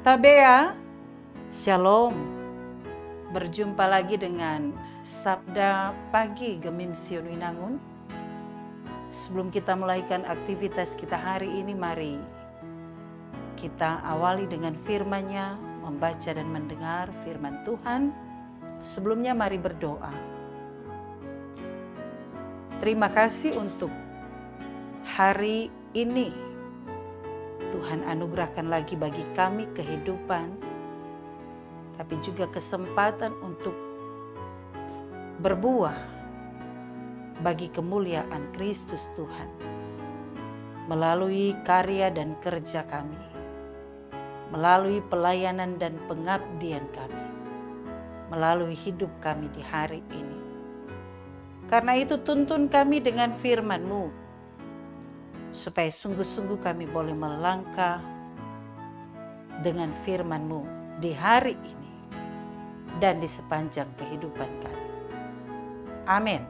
Tabea, Shalom. Berjumpa lagi dengan Sabda Pagi Gemim Sion Winangun. Sebelum kita mulaikan aktivitas kita hari ini, mari kita awali dengan firman-Nya, membaca dan mendengar firman Tuhan. Sebelumnya mari berdoa. Terima kasih untuk hari ini. Tuhan anugerahkan lagi bagi kami kehidupan, tapi juga kesempatan untuk berbuah bagi kemuliaan Kristus Tuhan melalui karya dan kerja kami, melalui pelayanan dan pengabdian kami, melalui hidup kami di hari ini. Karena itu tuntun kami dengan firman-Mu, supaya sungguh-sungguh kami boleh melangkah dengan firman-Mu di hari ini dan di sepanjang kehidupan kami. Amin.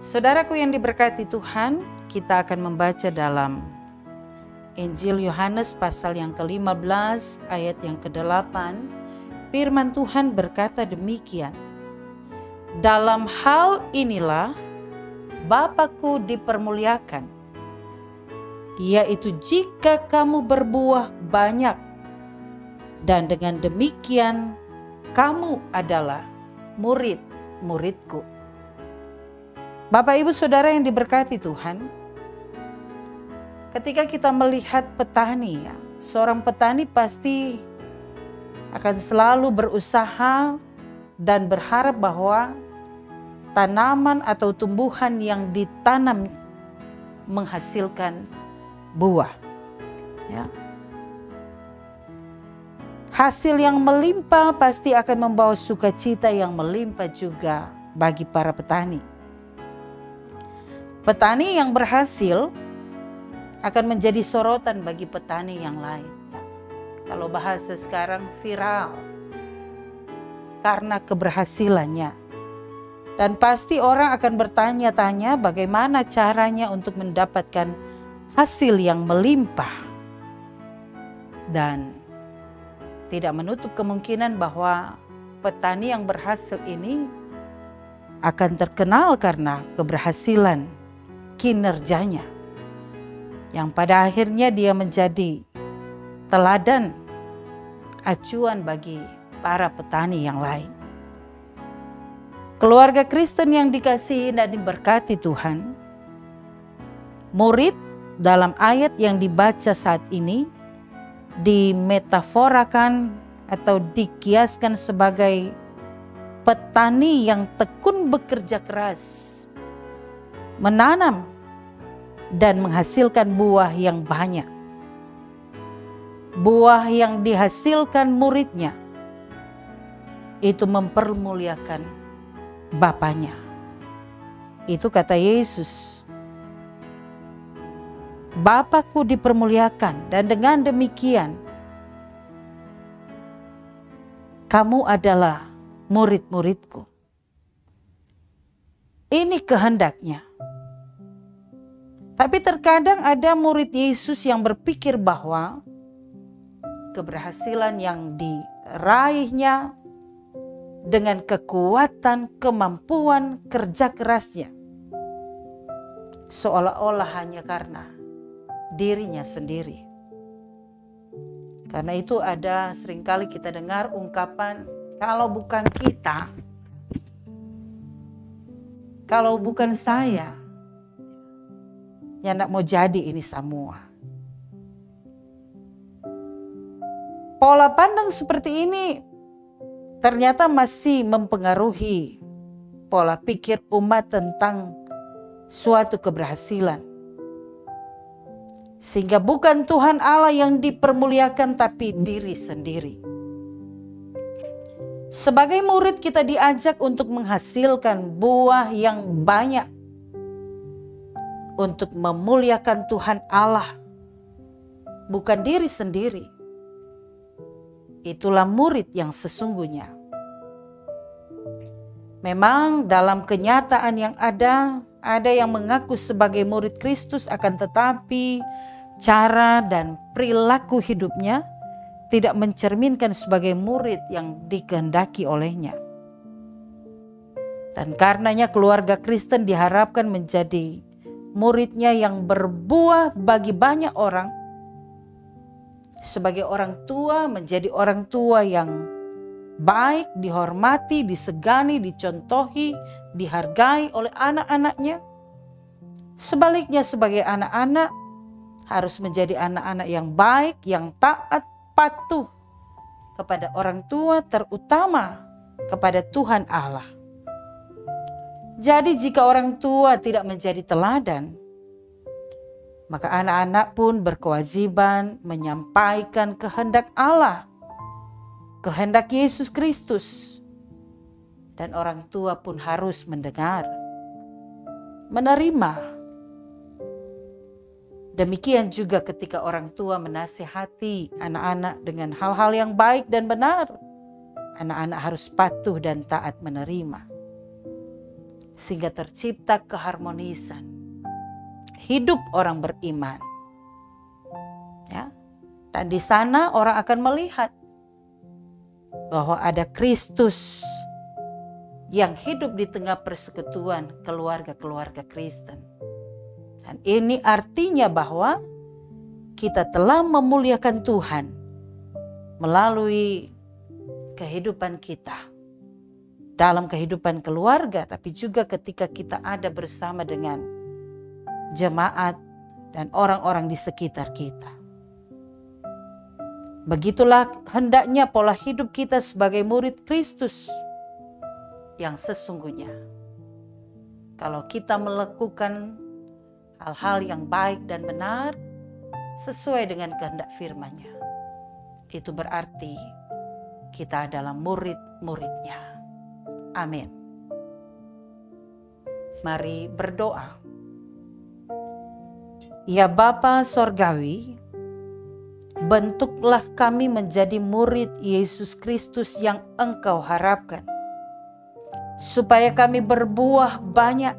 Saudaraku yang diberkati Tuhan, kita akan membaca dalam Injil Yohanes pasal yang ke-15 ayat yang ke-8. Firman Tuhan berkata demikian, "Dalam hal inilah Bapa-Ku dipermuliakan, yaitu jika kamu berbuah banyak, dan dengan demikian kamu adalah murid-murid-Ku." Bapak, Ibu, Saudara yang diberkati Tuhan, ketika kita melihat petani, seorang petani pasti akan selalu berusaha dan berharap bahwa tanaman atau tumbuhan yang ditanam menghasilkan buah. Ya. Hasil yang melimpah pasti akan membawa sukacita yang melimpah juga bagi para petani. Petani yang berhasil akan menjadi sorotan bagi petani yang lain. Ya. Kalau bahasa sekarang viral karena keberhasilannya. Dan pasti orang akan bertanya-tanya bagaimana caranya untuk mendapatkan hasil yang melimpah. Dan tidak menutup kemungkinan bahwa petani yang berhasil ini akan terkenal karena keberhasilan kinerjanya. Yang pada akhirnya dia menjadi teladan, acuan bagi para petani yang lain. Keluarga Kristen yang dikasihi dan diberkati Tuhan, murid dalam ayat yang dibaca saat ini dimetaforakan atau dikiaskan sebagai petani yang tekun bekerja keras, menanam dan menghasilkan buah yang banyak. Buah yang dihasilkan muridnya itu mempermuliakan Bapaknya. Itu kata Yesus. Bapa-Ku dipermuliakan, dan dengan demikian kamu adalah murid-murid-Ku. Ini kehendaknya. Tapi terkadang ada murid Yesus yang berpikir bahwa keberhasilan yang diraihnya dengan kekuatan, kemampuan, kerja kerasnya, seolah-olah hanya karena dirinya sendiri. Karena itu ada seringkali kita dengar ungkapan, kalau bukan kita, kalau bukan saya, ya nak mau jadi ini semua. Pola pandang seperti ini ternyata masih mempengaruhi pola pikir umat tentang suatu keberhasilan. Sehingga bukan Tuhan Allah yang dipermuliakan, tapi diri sendiri. Sebagai murid kita diajak untuk menghasilkan buah yang banyak, untuk memuliakan Tuhan Allah, bukan diri sendiri. Itulah murid yang sesungguhnya. Memang dalam kenyataan yang ada yang mengaku sebagai murid Kristus, akan tetapi cara dan perilaku hidupnya tidak mencerminkan sebagai murid yang dikehendaki olehnya. Dan karenanya keluarga Kristen diharapkan menjadi muridnya yang berbuah bagi banyak orang. Sebagai orang tua, menjadi orang tua yang baik, dihormati, disegani, dicontohi, dihargai oleh anak-anaknya. Sebaliknya sebagai anak-anak harus menjadi anak-anak yang baik, yang taat, patuh kepada orang tua, terutama kepada Tuhan Allah. Jadi jika orang tua tidak menjadi teladan, maka anak-anak pun berkewajiban menyampaikan kehendak Allah, kehendak Yesus Kristus. Dan orang tua pun harus mendengar, menerima. Demikian juga ketika orang tua menasihati anak-anak dengan hal-hal yang baik dan benar, anak-anak harus patuh dan taat menerima. Sehingga tercipta keharmonisan hidup orang beriman. Ya. Dan di sana orang akan melihat bahwa ada Kristus yang hidup di tengah persekutuan keluarga-keluarga Kristen. Dan ini artinya bahwa kita telah memuliakan Tuhan melalui kehidupan kita. Dalam kehidupan keluarga, tapi juga ketika kita ada bersama dengan jemaat dan orang-orang di sekitar kita. Begitulah hendaknya pola hidup kita sebagai murid Kristus yang sesungguhnya. Kalau kita melakukan hal-hal yang baik dan benar sesuai dengan kehendak firman-Nya, itu berarti kita adalah murid-muridnya. Amin. Mari berdoa. Ya Bapa Sorgawi, bentuklah kami menjadi murid Yesus Kristus yang Engkau harapkan, supaya kami berbuah banyak,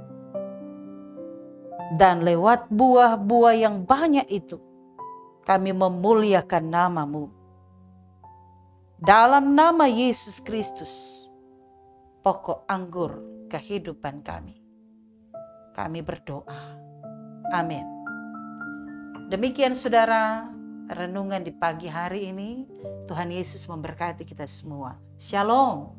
dan lewat buah-buah yang banyak itu kami memuliakan nama-Mu. Dalam nama Yesus Kristus, pokok anggur kehidupan kami berdoa. Amin. Demikian saudara, renungan di pagi hari ini. Tuhan Yesus memberkati kita semua. Shalom.